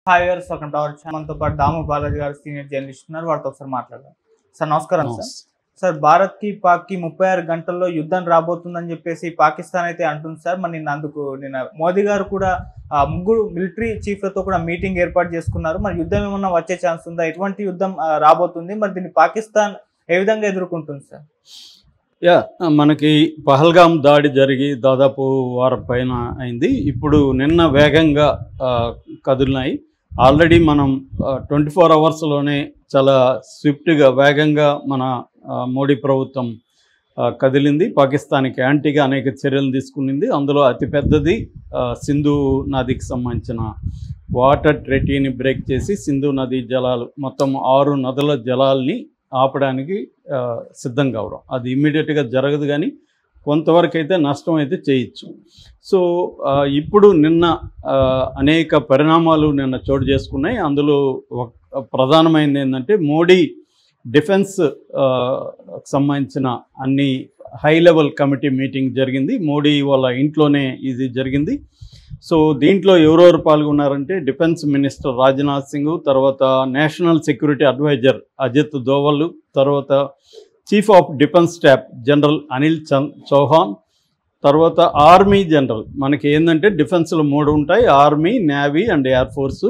Hi గారు, second tower మనతో పాటు దాము బాలాజీ గారు సీనియర్ జర్నలిస్ట్ ఉన్నారు. వారితో ఒకసారి మాట్లాడదాం. సార్ నమస్కారం. సార్ భారత్ కి పాక్ కి 36 గంటల్లో యుద్ధం రాబోతుందని చెప్పేసి పాకిస్తాన్ అయితే అంటుంది సార్. మరి నిన్న మోదీ గారు కూడా ముగ్గురు మిలిటరీ చీఫ్లతో కూడా మీటింగ్ ఏర్పాటు చేసుకున్నారు. మరి యుద్ధం ఏమన్నా వచ్చే ఛాన్స్ ఉందా? ఎటువంటి యుద్ధం రాబోతుంది? మరి దీన్ని పాకిస్తాన్ ఏ విధంగా ఎదుర్కొంటుంది సార్? మనకి పహల్గాం దాడి జరిగి దాదాపు వారం పైన అయింది. ఇప్పుడు నిన్న వేగంగా కదిలినాయి. ఆల్రెడీ మనం 24 అవర్స్లోనే చాలా స్విఫ్ట్గా వేగంగా మన మోడీ ప్రభుత్వం కదిలింది. పాకిస్తాన్కి యాంటీగా అనేక చర్యలు తీసుకునింది. అందులో అతిపెద్దది సింధు నదికి సంబంధించిన వాటర్ ట్రెటీని బ్రేక్ చేసి సింధు నదీ జలాలు మొత్తం 6 నదుల జలాల్ని ఆపడానికి సిద్ధం కావడం. అది ఇమ్మీడియట్గా జరగదు, కానీ కొంతవరకు అయితే నష్టం అయితే చేయొచ్చు. సో ఇప్పుడు నిన్న అనేక పరిణామాలు నిన్న చోటు చేసుకున్నాయి. అందులో ప్రధానమైనది ఏంటంటే మోడీ డిఫెన్స్ సంబంధించిన అన్ని హై లెవెల్ కమిటీ మీటింగ్ జరిగింది. మోడీ వాళ్ళ ఇంట్లోనే ఇది జరిగింది. సో దీంట్లో ఎవరెవరు పాల్గొన్నారంటే డిఫెన్స్ మినిస్టర్ రాజ్నాథ్ సింగ్, తర్వాత national security advisor Ajit Doval, తర్వాత chief of defence staff general Anil Chauhan, తర్వాత ఆర్మీ జనరల్. మనకి ఏంటంటే డిఫెన్స్లో 3 ఉంటాయి: army, navy and air force.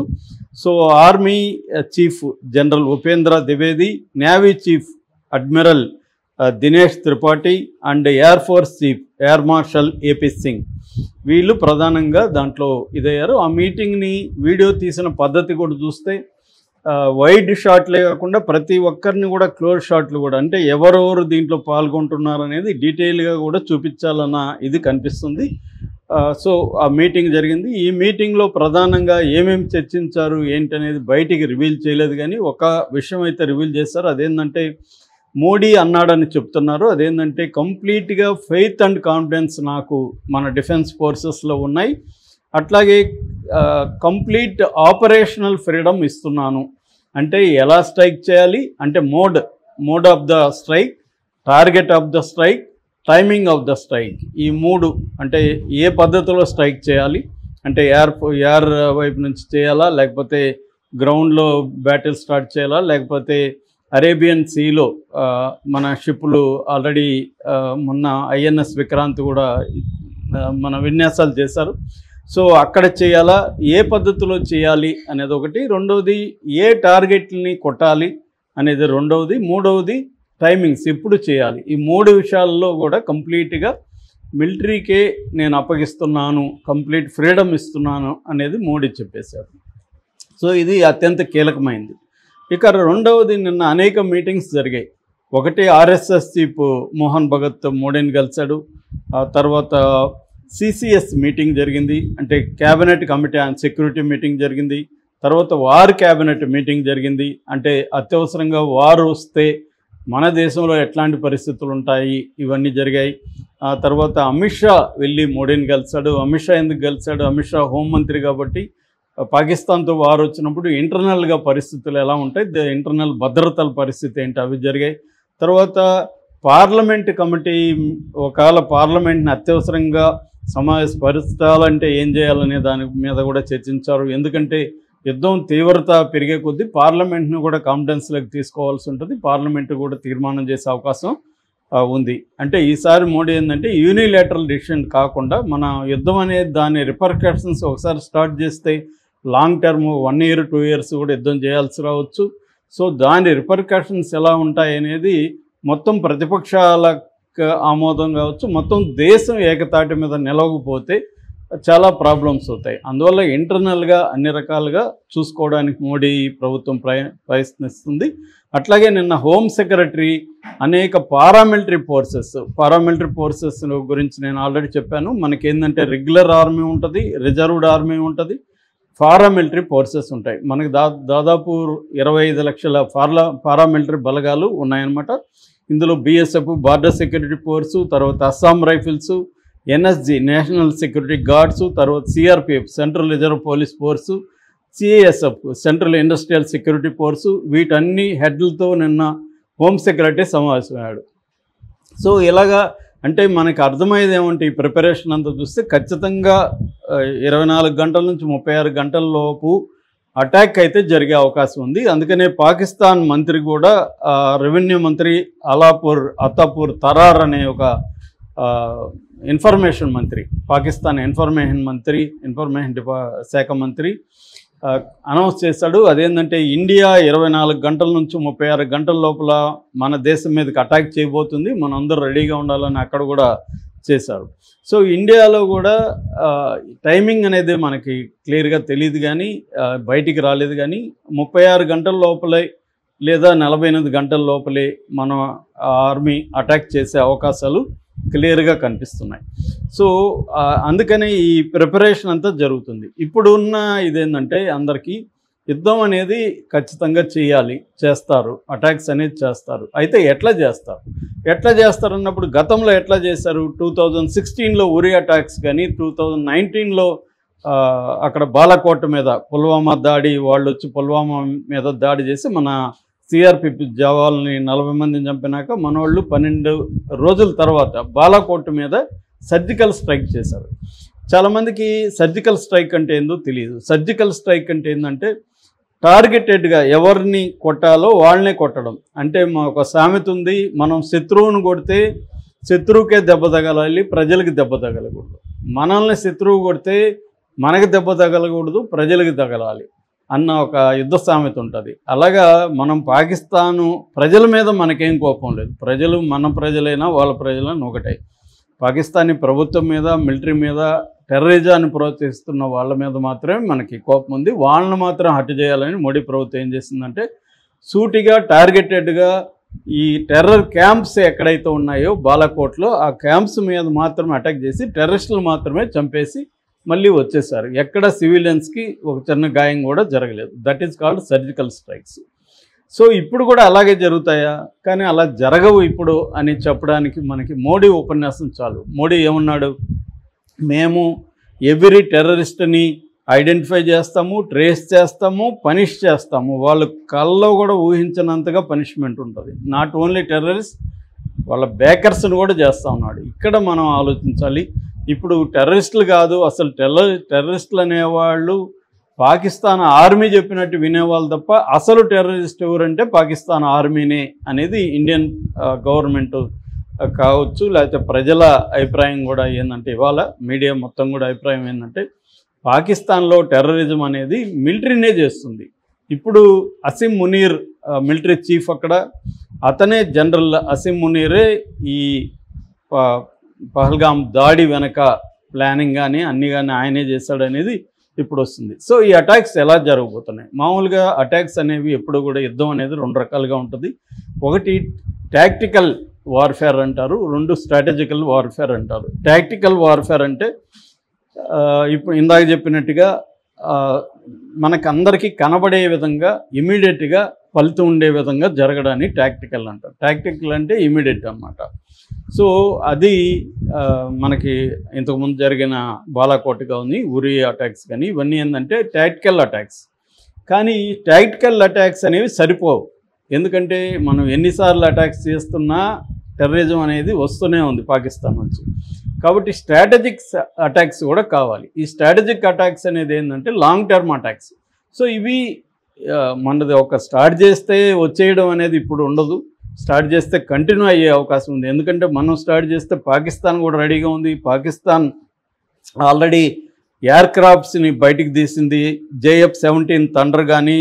So army chief general Upendra Dwivedi, navy chief admiral Dinesh Tripathi and air force chief air marshal AP Singh, వీళ్ళు ప్రధానంగా దాంట్లో ఇదయ్యారు. ఆ మీటింగ్ని వీడియో తీసిన పద్ధతి కూడా చూస్తే వైడ్ షాట్లే కాకుండా ప్రతి ఒక్కరిని కూడా క్లోజ్ షాట్లు కూడా, అంటే ఎవరెవరు దీంట్లో పాల్గొంటున్నారు అనేది డీటెయిల్గా కూడా చూపించాలన్న ఇది కనిపిస్తుంది. సో ఆ మీటింగ్ జరిగింది. ఈ మీటింగ్లో ప్రధానంగా ఏమేమి చర్చించారు ఏంటనేది బయటికి రివీల్ చేయలేదు, కానీ ఒక విషయం అయితే రివీల్ చేశారు. అదేంటంటే మోడీ అన్నాడని చెప్తున్నారు. అదేంటంటే కంప్లీట్గా ఫెయిత్ అండ్ కాన్ఫిడెన్స్ నాకు మన డిఫెన్స్ ఫోర్సెస్లో ఉన్నాయి, అట్లాగే కంప్లీట్ ఆపరేషనల్ ఫ్రీడమ్ ఇస్తున్నాను. అంటే ఎలా స్ట్రైక్ చేయాలి అంటే mode of the strike, target of the strike, timing of the strike, ఈ 3. అంటే ఏ పద్ధతిలో స్ట్రైక్ చేయాలి అంటే ఎయిర్ వైపు నుంచి చేయాలా, లేకపోతే గ్రౌండ్లో బ్యాటిల్ స్టార్ట్ చేయాలా, లేకపోతే అరేబియన్ సీలో మన షిప్లు ఆల్రెడీ మొన్న ఐఎన్ఎస్ విక్రాంత్ కూడా మన విన్యాసాలు చేశారు. సో అక్కడ చేయాలా, ఏ పద్ధతిలో చేయాలి అనేది ఒకటి. రెండవది ఏ టార్గెట్ని కొట్టాలి అనేది రెండవది. మూడవది టైమింగ్స్ ఎప్పుడు చేయాలి. ఈ 3 విషయాల్లో కూడా కంప్లీట్గా మిలిటరీకే నేను అప్పగిస్తున్నాను, కంప్లీట్ ఫ్రీడమ్ ఇస్తున్నాను అనేది మోడీ చెప్పేశారు. సో ఇది అత్యంత కీలకమైంది. ఇక రెండవది, నిన్న అనేక మీటింగ్స్ జరిగాయి. ఒకటి ఆర్ఎస్ఎస్ చీఫ్ మోహన్ భగత్ మోడీని కలిశాడు. ఆ తర్వాత సిసిఎస్ మీటింగ్ జరిగింది, అంటే cabinet committee on security meeting జరిగింది. తర్వాత వార్ క్యాబినెట్ మీటింగ్ జరిగింది, అంటే అత్యవసరంగా వార్ వస్తే మన దేశంలో ఎట్లాంటి పరిస్థితులు ఉంటాయి ఇవన్నీ జరిగాయి. ఆ తర్వాత అమిత్ షా వెళ్ళి మోడీని కలిశాడు. అమిత్ షా ఎందుకు కలిశాడు? అమిత్ షా హోంమంత్రి కాబట్టి పాకిస్తాన్తో వార్ వచ్చినప్పుడు ఇంటర్నల్గా పరిస్థితులు ఎలా ఉంటాయి, ఇంటర్నల్ భద్రతల పరిస్థితి ఏంటి, అవి జరిగాయి. తర్వాత పార్లమెంట్ కమిటీ ఒకవేళ పార్లమెంట్ని అత్యవసరంగా సమావేశపరచాలంటే ఏం చేయాలనే దాని మీద కూడా చర్చించారు. ఎందుకంటే యుద్ధం తీవ్రత పెరిగే కొద్దీ పార్లమెంట్ను కూడా కాన్ఫిడెన్స్లోకి తీసుకోవాల్సి ఉంటుంది. పార్లమెంటు కూడా తీర్మానం చేసే అవకాశం ఉంది. అంటే ఈసారి మోడీ ఏంటంటే యూనిలేటరల్ డిసిషన్ కాకుండా మన యుద్ధం అనేది దాని రిపర్కషన్స్ ఒకసారి స్టార్ట్ చేస్తే లాంగ్ టర్మ్ 1 year 2 years కూడా యుద్ధం చేయాల్సి రావచ్చు. సో దాని రిపర్కషన్స్ ఎలా ఉంటాయి అనేది మొత్తం ప్రతిపక్షాలకు ఆమోదం కావచ్చు, మొత్తం దేశం ఏకతాటి మీద నిలవకపోతే చాలా ప్రాబ్లమ్స్ అవుతాయి. అందువల్ల ఇంటర్నల్గా అన్ని రకాలుగా చూసుకోవడానికి మోడీ ప్రభుత్వం ప్రయత్నిస్తుంది. అట్లాగే నిన్న హోమ్ సెక్రటరీ అనేక పారామిలిటరీ ఫోర్సెస్ గురించి నేను ఆల్రెడీ చెప్పాను. మనకేంటంటే రెగ్యులర్ ఆర్మీ ఉంటుంది, రిజర్వ్డ్ ఆర్మీ ఉంటుంది, పారామిలిటరీ ఫోర్సెస్ ఉంటాయి. మనకి దాదాపు 25 లక్షల పారామిలిటరీ బలగాలు ఉన్నాయన్నమాట. ఇందులో బిఎస్ఎఫ్, బార్డర్ సెక్యూరిటీ ఫోర్సు, తర్వాత Assam rifles, NSG national security guards, తర్వాత CRPF central reserve police force, CISF central industrial security force, వీటన్ని హెడ్లతో నిన్న హోమ్ సెక్రటరీ సమావేశమయ్యాడు. సో ఇలాగా అంటే మనకు అర్థమయ్యేది ఏమంటే ఈ ప్రిపరేషన్ అంతా చూస్తే ఖచ్చితంగా 24 గంటల నుంచి 36 గంటల లోపు అటాక్ అయితే జరిగే అవకాశం ఉంది. అందుకనే పాకిస్తాన్ మంత్రి కూడా రెవెన్యూ మంత్రి అతాపూర్ తరార్ అనే ఒక ఇన్ఫర్మేషన్ మంత్రి, పాకిస్తాన్ ఇన్ఫర్మేషన్ శాఖ మంత్రి అనౌన్స్ చేశాడు. అదేంటంటే ఇండియా 24 గంటల నుంచి 36 గంటల లోపల మన దేశం మీదకి అటాక్ చేయబోతుంది, మనందరూ రెడీగా ఉండాలని అక్కడ కూడా చేశారు. సో ఇండియాలో కూడా టైమింగ్ అనేది మనకి క్లియర్గా తెలియదు, కానీ బయటికి రాలేదు. కానీ 36 గంటల లోపలే లేదా 48 గంటల లోపలే మన ఆర్మీ అటాక్ చేసే అవకాశాలు క్లియర్గా కనిపిస్తున్నాయి. సో అందుకనే ఈ ప్రిపరేషన్ అంతా జరుగుతుంది. ఇప్పుడున్న ఇదేంటంటే అందరికీ యుద్ధం అనేది ఖచ్చితంగా చేస్తారు, అటాక్స్ అనేది చేస్తారు. అయితే ఎట్లా చేస్తారు అన్నప్పుడు గతంలో ఎట్లా చేశారు? 2016లో ఉరి అటాక్స్ కానీ, 2019లో అక్కడ బాలాకోట మీద పుల్వామా దాడి, వాళ్ళు వచ్చి పుల్వామా మీద దాడి చేసి మన సిఆర్పిఎఫ్ జవాన్లని 40 మందిని చంపినాక మనోళ్ళు 12 రోజుల తర్వాత బాలాకోట్ మీద సర్జికల్ స్ట్రైక్ చేశారు. చాలామందికి సర్జికల్ స్ట్రైక్ అంటే ఏందో తెలియదు. సర్జికల్ స్ట్రైక్ అంటే ఏంటంటే టార్గెటెడ్గా ఎవరిని కొట్టాలో వాళ్ళనే కొట్టడం. అంటే ఒక సామెత ఉంది, మనం శత్రువును కొడితే శత్రువుకే దెబ్బ తగలాలి, ప్రజలకి దెబ్బ తగలకూడదు. మనల్ని శత్రువు కొడితే మనకి దెబ్బ తగలకూడదు, ప్రజలకి తగలాలి అన్న ఒక యుద్ధ సామెత ఉంటుంది. అలాగా మనం పాకిస్తాను ప్రజల మీద మనకేం కోపం లేదు. ప్రజలు మన ప్రజలైనా వాళ్ళ ప్రజలైనా ఒకటే. పాకిస్తానీ ప్రభుత్వం మీద, మిలిటరీ మీద, టెర్రరిజాన్ని ప్రోత్సహిస్తున్న వాళ్ళ మీద మాత్రమే మనకి కోపం ఉంది. వాళ్ళని మాత్రం హత్య చేయాలని మోడీ ప్రభుత్వం ఏం చేసిందంటే సూటిగా టార్గెటెడ్గా ఈ టెర్రర్ క్యాంప్స్ ఎక్కడైతే ఉన్నాయో బాలాకోట్లో ఆ క్యాంప్స్ మీద మాత్రమే అటాక్ చేసి టెర్రరిస్టులు మాత్రమే చంపేసి మళ్ళీ వచ్చేసారు. ఎక్కడ సివిలియన్స్కి ఒక చిన్న గాయం కూడా జరగలేదు. That is called surgical strikes. So ఇప్పుడు కూడా అలాగే జరుగుతాయా? కానీ అలా జరగవు ఇప్పుడు అని చెప్పడానికి మనకి మోడీ ఉపన్యాసం చాలు. మోడీ ఏమన్నాడు? మేము ఎవ్రీ టెర్రరిస్ట్ని ఐడెంటిఫై చేస్తాము, ట్రేస్ చేస్తాము, పనిష్ చేస్తాము. వాళ్ళు కల్లో కూడా ఊహించినంతగా పనిష్మెంట్ ఉంటుంది. నాట్ ఓన్లీ టెర్రరిస్ట్, వాళ్ళ బేకర్స్ని కూడా చేస్తూ ఉన్నాడు. ఇక్కడ మనం ఆలోచించాలి. ఇప్పుడు టెర్రరిస్టులు కాదు, అసలు టెర్రరిస్టులు అనేవాళ్ళు పాకిస్తాన్ ఆర్మీ చెప్పినట్టు వినేవాళ్ళు తప్ప అసలు టెర్రరిస్ట్ ఎవరంటే పాకిస్తాన్ ఆర్మీనే అనేది ఇండియన్ గవర్నమెంట్ కావచ్చు, లేకపోతే ప్రజల అభిప్రాయం కూడా ఏంటంటే ఇవాళ మీడియా మొత్తం కూడా అభిప్రాయం ఏంటంటే పాకిస్తాన్లో టెర్రరిజం అనేది మిలిటరీనే చేస్తుంది. ఇప్పుడు అసిం మునీర్ మిలిటరీ చీఫ్ అక్కడ, అతనే జనరల్ అసిం మునీరే ఈ పహల్గామ్ దాడి వెనక ప్లానింగ్ కానీ అన్నీ కానీ ఆయనే చేశాడనేది ఇప్పుడు వస్తుంది. సో ఈ అటాక్స్ ఎలా జరగబోతున్నాయి? మామూలుగా అటాక్స్ అనేవి ఎప్పుడు కూడా యుద్ధం అనేది 2 రకాలుగా ఉంటుంది. ఒకటి టాక్టికల్ వార్ఫేర్ అంటారు, 2 స్ట్రాటజికల్ వార్ఫేర్ అంటారు. టాక్టికల్ వార్ఫేర్ అంటే ఇప్పుడు ఇందాక చెప్పినట్టుగా మనకు అందరికీ కనబడే విధంగా ఇమీడియట్గా ఫలితం ఉండే విధంగా జరగడాన్ని టాక్టికల్ అంటారు. టాక్టికల్ అంటే ఇమీడియట్ అన్నమాట. సో అది మనకి ఇంతకుముందు జరిగిన బాలాకోట్ కానీ ఉరి అటాక్స్ కానీ ఇవన్నీ ఏంటంటే టాక్టికల్ అటాక్స్. కానీ టాక్టికల్ అటాక్స్ అనేవి సరిపోవు. ఎందుకంటే మనం ఎన్నిసార్లు అటాక్స్ చేస్తున్నా టెర్రరిజం అనేది వస్తూనే ఉంది పాకిస్తాన్ నుంచి. కాబట్టి స్ట్రాటజిక్ అటాక్స్ కూడా కావాలి. ఈ స్ట్రాటజిక్ అటాక్స్ అనేది ఏంటంటే లాంగ్ టర్మ్ అటాక్స్. సో ఇవి మనది ఒక స్టార్ట్ చేస్తే వచ్చేయడం అనేది ఇప్పుడు ఉండదు. స్టార్ట్ చేస్తే కంటిన్యూ అయ్యే అవకాశం ఉంది. ఎందుకంటే మనం స్టార్ట్ చేస్తే పాకిస్తాన్ కూడా రెడీగా ఉంది. పాకిస్తాన్ ఆల్రెడీ ఎయిర్ క్రాఫ్ట్స్ని బయటికి తీసింది. JF-17 థండర్ కానీ,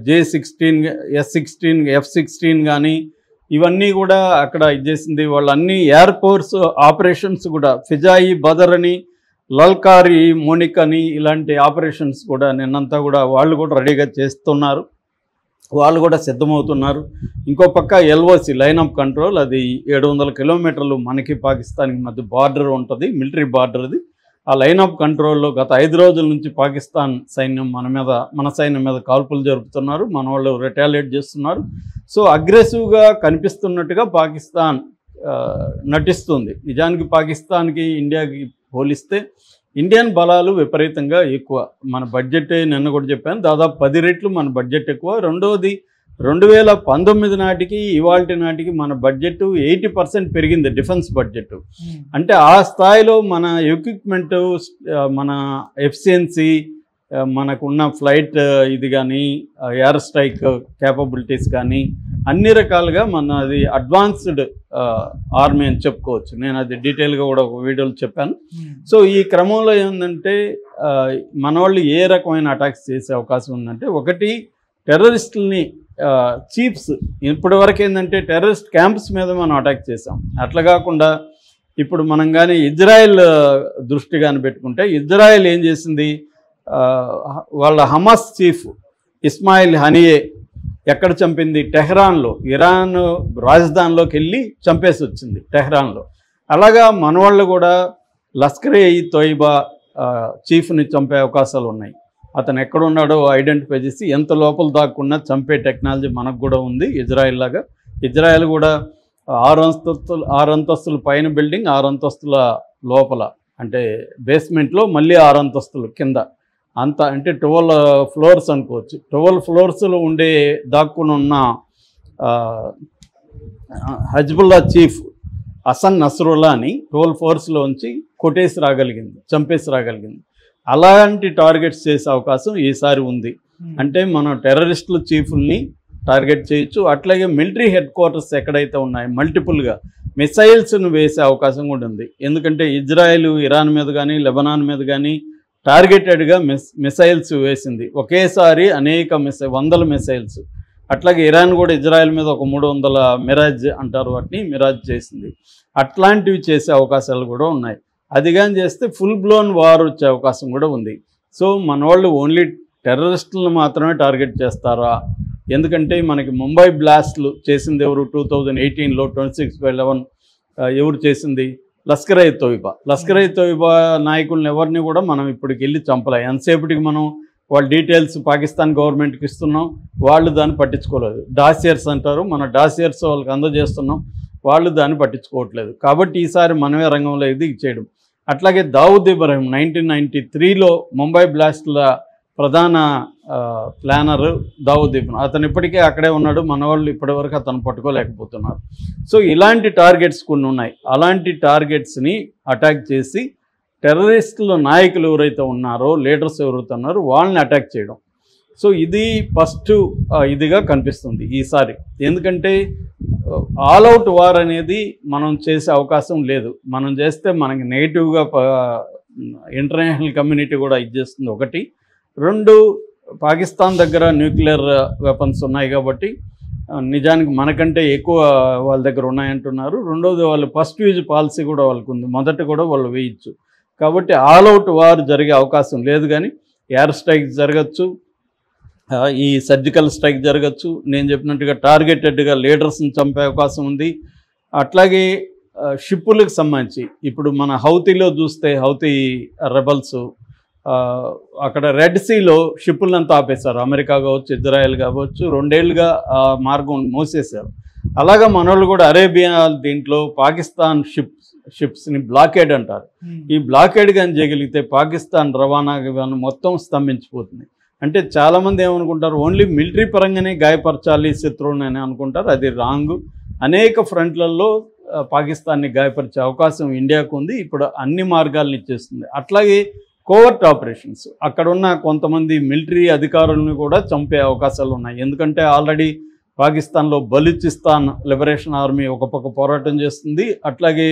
J-16, S-16, F-16 కానీ ఇవన్నీ కూడా అక్కడ ఇచ్చేసింది. వాళ్ళన్నీ ఎయిర్ ఫోర్స్ ఆపరేషన్స్ కూడా ఫిజాయి, బదర్ అని, లల్కారి, మోనిక్ అని ఇలాంటి ఆపరేషన్స్ కూడా నిన్నంతా కూడా వాళ్ళు కూడా రెడీగా చేస్తున్నారు. వాళ్ళు కూడా సిద్ధమవుతున్నారు. ఇంకో పక్క LOC లైన్ ఆఫ్ కంట్రోల్, అది 700 కిలోమీటర్లు మనకి పాకిస్తాన్కి మధ్య బార్డర్ ఉంటుంది, మిలిటరీ బార్డర్ అది. ఆ లైన్ ఆఫ్ కంట్రోల్లో గత 5 రోజుల నుంచి పాకిస్తాన్ సైన్యం మన సైన్యం మీద కాల్పులు జరుపుతున్నారు. మన వాళ్ళు రిటాలియేట్ చేస్తున్నారు. సో అగ్రెసివ్గా కనిపిస్తున్నట్టుగా పాకిస్తాన్ నటిస్తుంది. నిజానికి పాకిస్తాన్కి ఇండియాకి పోలిస్తే ఇండియన్ బలాలు విపరీతంగా ఎక్కువ. మన బడ్జెట్ నిన్న కూడా చెప్పాను, దాదాపు 10 రెట్లు మన బడ్జెట్ ఎక్కువ. రెండోది 2019 నాటికి ఇవాల్టి నాటికి మన బడ్జెట్ 80% పెరిగింది, డిఫెన్స్ బడ్జెట్. అంటే ఆ స్థాయిలో మన ఎక్విప్మెంట్, మన ఎఫిషియన్సీ, మనకున్న ఫ్లైట్ ఇది కానీ ఎయిర్ స్ట్రైక్ క్యాపబిలిటీస్ కానీ అన్ని రకాలుగా అది అడ్వాన్స్డ్ ఆర్మీ అని చెప్పుకోవచ్చు. నేను అది డీటెయిల్గా కూడా ఒక వీడియోలో చెప్పాను. సో ఈ క్రమంలో ఏంటంటే మన వాళ్ళు ఏ రకమైన అటాక్స్ చేసే అవకాశం ఉందంటే, ఒకటి టెర్రరిస్టులని చీఫ్స్ ఇప్పటి వరకు ఏంటంటే టెర్రరిస్ట్ క్యాంప్స్ మీద మనం అటాక్ చేసాం. అట్లా కాకుండా ఇప్పుడు మనం కానీ ఇజ్రాయెల్ దృష్టి కానీ పెట్టుకుంటే, ఇజ్రాయెల్ ఏం చేసింది, వాళ్ళ హమాస్ చీఫ్ ఇస్మాయిల్ హనియే ఎక్కడ చంపింది, టెహ్రాన్లో, ఇరాన్ రాజధానిలోకి వెళ్ళి చంపేసి వచ్చింది టెహ్రాన్లో. అలాగా మన వాళ్ళు కూడా లష్కరే తోయిబా చీఫ్ని చంపే అవకాశాలు ఉన్నాయి. అతను ఎక్కడున్నాడో ఐడెంటిఫై చేసి ఎంత లోపల దాక్కున్నా చంపే టెక్నాలజీ మనకు కూడా ఉంది ఇజ్రాయెల్ లాగా. ఇజ్రాయెల్ కూడా 6 అంతస్తుల పైన బిల్డింగ్, 6 అంతస్తుల లోపల అంటే బేస్మెంట్లో మళ్ళీ 6 అంతస్తులు కింద, అంత అంటే 12 ఫ్లోర్స్ అనుకోవచ్చు. 12 ఫ్లోర్స్లో ఉండే దాక్కుని ఉన్న హజ్బుల్లా చీఫ్ హసన్ నస్రుల్లాని 12 ఫ్లోర్స్లోంచి కొట్టేసి రాగలిగింది, చంపేసి రాగలిగింది. అలాంటి టార్గెట్స్ చేసే అవకాశం ఈసారి ఉంది. అంటే మనం టెర్రరిస్టుల చీఫ్ని టార్గెట్ చేయొచ్చు. అట్లాగే మిలిటరీ హెడ్ క్వార్టర్స్ ఎక్కడైతే ఉన్నాయో మల్టిపుల్గా మిసైల్స్ను వేసే అవకాశం కూడా ఉంది. ఎందుకంటే ఇజ్రాయెల్ ఇరాన్ మీద కానీ లెబనాన్ మీద కానీ టార్గెటెడ్గా మిసైల్స్ వేసింది ఒకేసారి, అనేక వందల మిసైల్స్. అట్లాగే ఇరాన్ కూడా ఇజ్రాయెల్ మీద ఒక 300 మిరాజ్ అంటారు వాటిని, మిరాజ్ చేసింది. అట్లాంటివి చేసే అవకాశాలు కూడా ఉన్నాయి. అది కానీ చేస్తే ఫుల్ బ్లోన్ వార్ వచ్చే అవకాశం కూడా ఉంది. సో మన వాళ్ళు ఓన్లీ టెర్రరిస్టులను మాత్రమే టార్గెట్ చేస్తారా? ఎందుకంటే మనకి ముంబై బ్లాస్ట్లు చేసింది ఎవరు, 2018లో 26/11 ఎవరు చేసింది, లష్కరే తోయిబా. లష్కరే తోయిబా నాయకులను ఎవరిని కూడా మనం ఇప్పటికి వెళ్ళి చంపలే. ఎంతసేపటికి మనం వాళ్ళ డీటెయిల్స్ పాకిస్తాన్ గవర్నమెంట్కి ఇస్తున్నాం, వాళ్ళు దాన్ని పట్టించుకోలేదు. డాసియర్స్ అంటారు, మన డాసియర్స్ వాళ్ళకి అందజేస్తున్నాం, వాళ్ళు దాన్ని పట్టించుకోవట్లేదు. కాబట్టి ఈసారి మనమే రంగంలో ఇది చేయడం. అట్లాగే దావుద్ ఇబ్రహీం 1993లో ముంబై బ్లాస్ట్ల ప్రధాన ప్లానర్ దావుద్ ఇబ్రహీం, అతను ఇప్పటికే అక్కడే ఉన్నాడు. మన వాళ్ళు ఇప్పటివరకు అతను పట్టుకోలేకపోతున్నారు. సో ఇలాంటి టార్గెట్స్ కొన్ని ఉన్నాయి. అలాంటి టార్గెట్స్ని అటాక్ చేసి టెర్రరిస్టుల నాయకులు ఎవరైతే ఉన్నారో, లీడర్స్ ఎవరైతే ఉన్నారో వాళ్ళని అటాక్ చేయడం. సో ఇది ఫస్ట్ ఇదిగా కనిపిస్తుంది ఈసారి. ఎందుకంటే ఆల్ అవుట్ వార్ అనేది మనం చేసే అవకాశం లేదు. మనం చేస్తే మనకి నెగిటివ్గా ఇంటర్నేషనల్ కమ్యూనిటీ కూడా ఇచ్చేస్తుంది. ఒకటి. 2, పాకిస్తాన్ దగ్గర న్యూక్లియర్ వెపన్స్ ఉన్నాయి కాబట్టి నిజానికి మనకంటే ఎక్కువ వాళ్ళ దగ్గర ఉన్నాయంటున్నారు. రెండోది వాళ్ళు ఫస్ట్ యూజ్ పాలసీ కూడా వాళ్ళకు ఉంది, మొదట కూడా వాళ్ళు వేయచ్చు. కాబట్టి ఆల్ అవుట్ వార్ జరిగే అవకాశం లేదు. కానీ ఎయిర్ స్ట్రైక్ జరగచ్చు, ఈ సర్జికల్ స్ట్రైక్ జరగచ్చు, నేను చెప్పినట్టుగా టార్గెటెడ్గా లీడర్స్ని చంపే అవకాశం ఉంది. అట్లాగే షిప్పులకు సంబంధించి ఇప్పుడు మన హౌతీలో చూస్తే, హౌతీ రెబల్స్ అక్కడ రెడ్ సీలో షిప్పులంతా ఆపేశారు. అమెరికా కావచ్చు, ఇజ్రాయెల్ కావచ్చు, 2 ఏళ్ళుగా మార్గం మూసేశారు. అలాగా మనోళ్ళు కూడా అరేబియా దీంట్లో పాకిస్తాన్ షిప్స్ని బ్లాకేడ్ అంటారు. ఈ బ్లాకేడ్ కానీ చేయగలిగితే పాకిస్తాన్ రవాణా మొత్తం స్తంభించిపోతుంది. అంటే చాలామంది ఏమనుకుంటారు, ఓన్లీ మిలిటరీ పరంగానే గాయపరచాలి శత్రువుని అని అనుకుంటారు. అది రాంగ్. అనేక ఫ్రంట్లలో పాకిస్తాన్ని గాయపరిచే అవకాశం ఇండియాకు ఉంది. ఇప్పుడు అన్ని మార్గాలను ఇచ్చేస్తుంది. అట్లాగే కోవర్ట్ ఆపరేషన్స్, అక్కడున్న కొంతమంది మిలిటరీ అధికారులను కూడా చంపే అవకాశాలు ఉన్నాయి. ఎందుకంటే ఆల్రెడీ పాకిస్తాన్లో బలూచిస్తాన్ లిబరేషన్ ఆర్మీ ఒక పక్క పోరాటం చేస్తుంది. అట్లాగే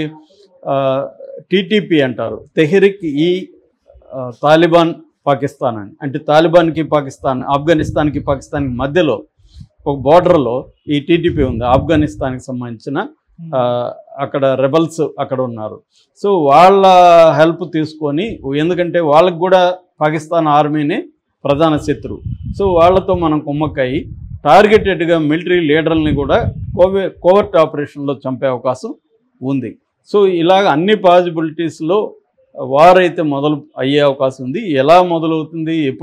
టీటీపీ అంటారు, తెహ్రిక్ ఈ తాలిబాన్ పాకిస్తాన్ అని, అంటే తాలిబాన్కి పాకిస్తాన్, ఆఫ్ఘనిస్తాన్కి పాకిస్తాన్కి మధ్యలో ఒక బోర్డర్లో ఈ టీటీపీ ఉంది, ఆఫ్ఘనిస్తాన్కి సంబంధించిన. అక్కడ రెబల్స్ అక్కడ ఉన్నారు. సో వాళ్ళ హెల్ప్ తీసుకొని, ఎందుకంటే వాళ్ళకు కూడా పాకిస్తాన్ ఆర్మీనే ప్రధాన శత్రువు. సో వాళ్ళతో మనం కుమ్మక్కయి టార్గెటెడ్గా మిలిటరీ లీడర్ని కూడా కోవర్ట్ ఆపరేషన్లో చంపే అవకాశం ఉంది. సో ఇలాగ అన్ని పాసిబిలిటీస్లో వార్ అయితే మొదలు అయ్యే అవకాశం ఉంది. ఎలా మొదలవుతుంది, ఎప్పుడు